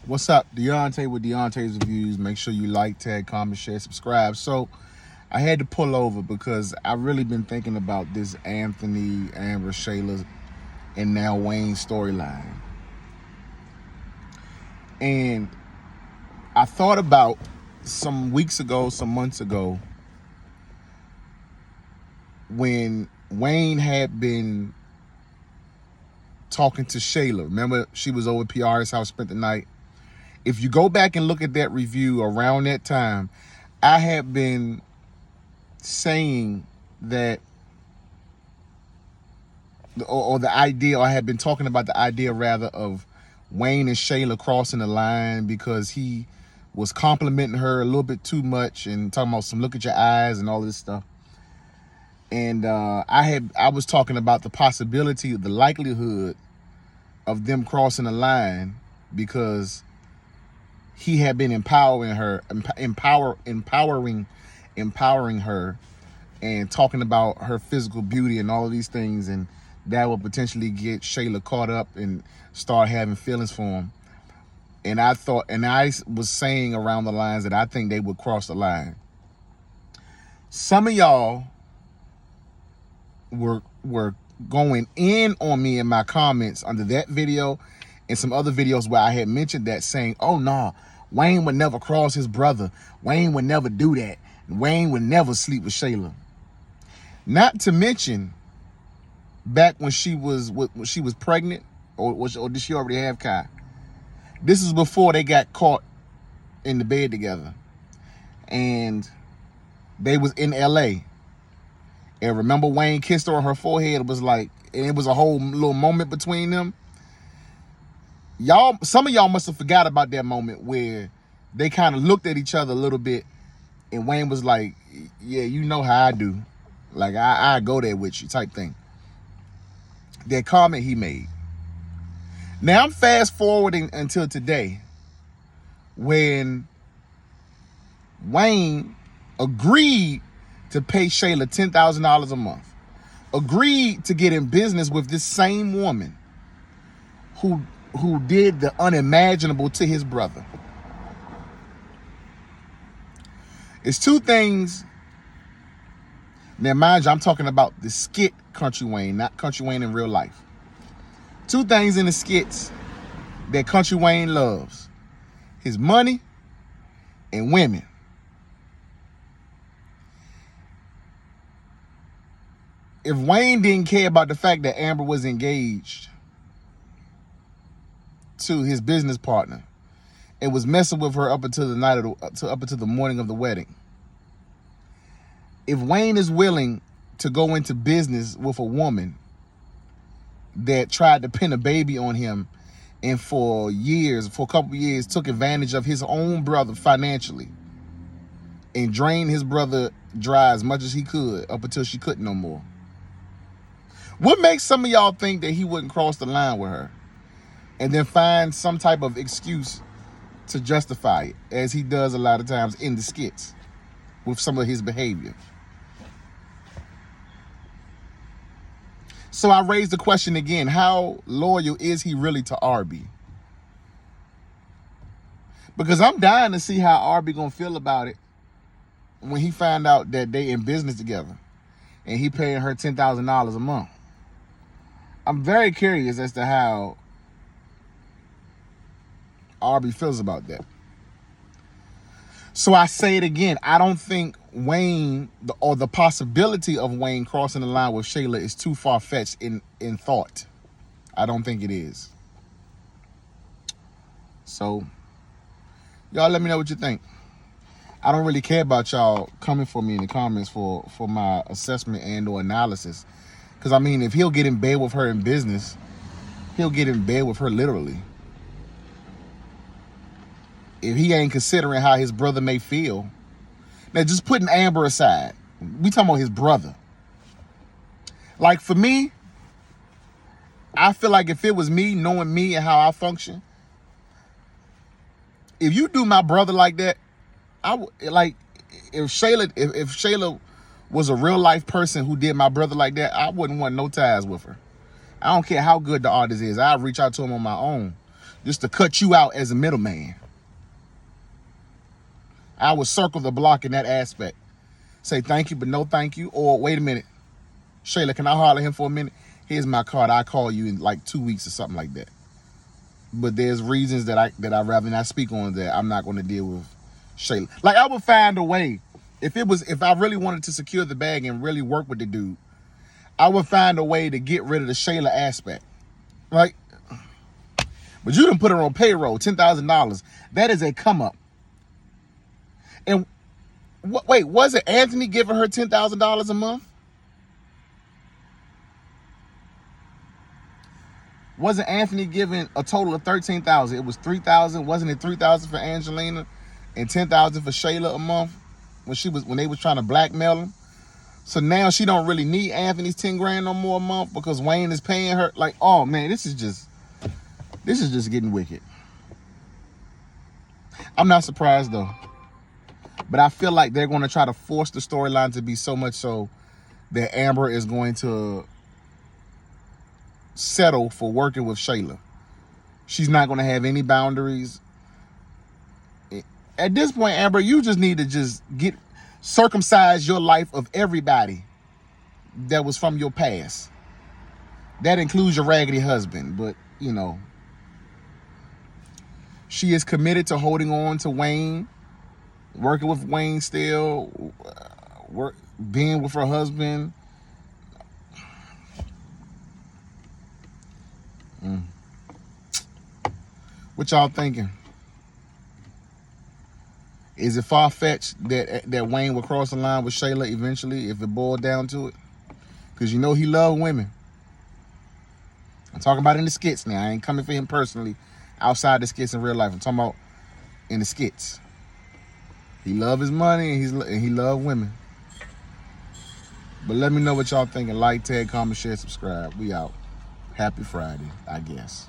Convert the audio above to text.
What's up? Deontay with Deontay's Reviews. Make sure you like, tag, comment, share, subscribe. So I had to pull over because I've really been thinking about this Anthony, Amber, Shayla, and now Wayne storyline. And I thought about some weeks ago, some months ago, when Wayne had been talking to Shayla. Remember, she was over at PR's house, spent the night. If you go back and look at that review around that time, I had been saying that, or the idea, or I had been talking about the idea rather of Wayne and Shayla crossing the line because he was complimenting her a little bit too much and talking about some look at your eyes and all this stuff. And I was talking about the possibility, the likelihood of them crossing the line because he had been empowering her and talking about her physical beauty and all of these things, and that would potentially get Shayla caught up and start having feelings for him. And I was saying around the lines that I think they would cross the line. Some of y'all were going in on me in my comments under that video and some other videos where I had mentioned that, saying, oh no, Wayne would never cross his brother. Wayne would never do that. Wayne would never sleep with Shayla. Not to mention, back when she was pregnant, or did she already have Kai? This is before they got caught in the bed together, and they was in LA. And remember, Wayne kissed her on her forehead. It was like, and it was a whole little moment between them. Some of y'all must have forgot about that moment where they kind of looked at each other a little bit, and Wayne was like, yeah, you know how I do. Like, I go there with you type thing. That comment he made. Now I'm fast forwarding until today, when Wayne agreed to pay Shayla $10,000 a month, agreed to get in business with this same woman who did the unimaginable to his brother. It's two things. Now, mind you, I'm talking about the skit Kountry Wayne, not Kountry Wayne in real life. Two things in the skits that Kountry Wayne loves: his money and women. If Wayne didn't care about the fact that Amber was engaged to his business partner and was messing with her up until the morning of the wedding, if Wayne is willing to go into business with a woman that tried to pin a baby on him and for a couple of years took advantage of his own brother financially and drained his brother dry as much as he could up until she couldn't no more, what makes some of y'all think that he wouldn't cross the line with her and then find some type of excuse to justify it, as he does a lot of times in the skits with some of his behavior? So I raised the question again: how loyal is he really to Arby? Because I'm dying to see how Arby gonna feel about it when he find out that they in business together and he paying her $10,000 a month. I'm very curious as to how Arby feels about that. So I say it again: I don't think Wayne, or the possibility of Wayne crossing the line with Shayla, is too far-fetched in thought. I don't think it is. So y'all let me know what you think. I don't really care about y'all coming for me in the comments for my assessment and or analysis. Because, I mean, if he'll get in bed with her in business, he'll get in bed with her literally. If he ain't considering how his brother may feel. Now, just putting Amber aside, we talking about his brother. Like, for me, I feel like if it was me, knowing me and how I function, if you do my brother like that, I would, like, if Shayla was a real life person who did my brother like that, I wouldn't want no ties with her. I don't care how good the artist is. I'd reach out to him on my own. just to cut you out as a middleman. I would circle the block in that aspect. Say thank you, but no thank you. Or wait a minute, Shayla, can I holler at him for a minute? Here's my card. I'll call you in like 2 weeks or something like that. But there's reasons that I rather not speak on that I'm not going to deal with Shayla. Like, I would find a way. If I really wanted to secure the bag and really work with the dude, I would find a way to get rid of the Shayla aspect. Right? But you done put her on payroll, $10,000. That is a come up. And wait, wasn't Anthony giving her $10,000 a month? Wasn't Anthony giving a total of $13,000? It was $3,000. Wasn't it $3,000 for Angelina and $10,000 for Shayla a month when they was trying to blackmail him? So now she don't really need Anthony's 10 grand no more a month because Wayne is paying her. Like, oh man, this is just getting wicked. I'm not surprised though. But I feel like they're going to try to force the storyline to be so much so that Amber is going to settle for working with Shayla. She's not going to have any boundaries. At this point, Amber, you just need to just circumcise your life of everybody that was from your past. That includes your raggedy husband. But, you know, she is committed to holding on to Wayne, working with Wayne still, being with her husband. What y'all thinking? Is it far-fetched that Wayne will cross the line with Shayla eventually if it boiled down to it? Because you know he loved women. I'm talking about in the skits now. I ain't coming for him personally outside the skits in real life. I'm talking about in the skits. He loved his money and he loved women. But let me know what y'all thinking. Like, tag, comment, share, subscribe. We out. Happy Friday, I guess.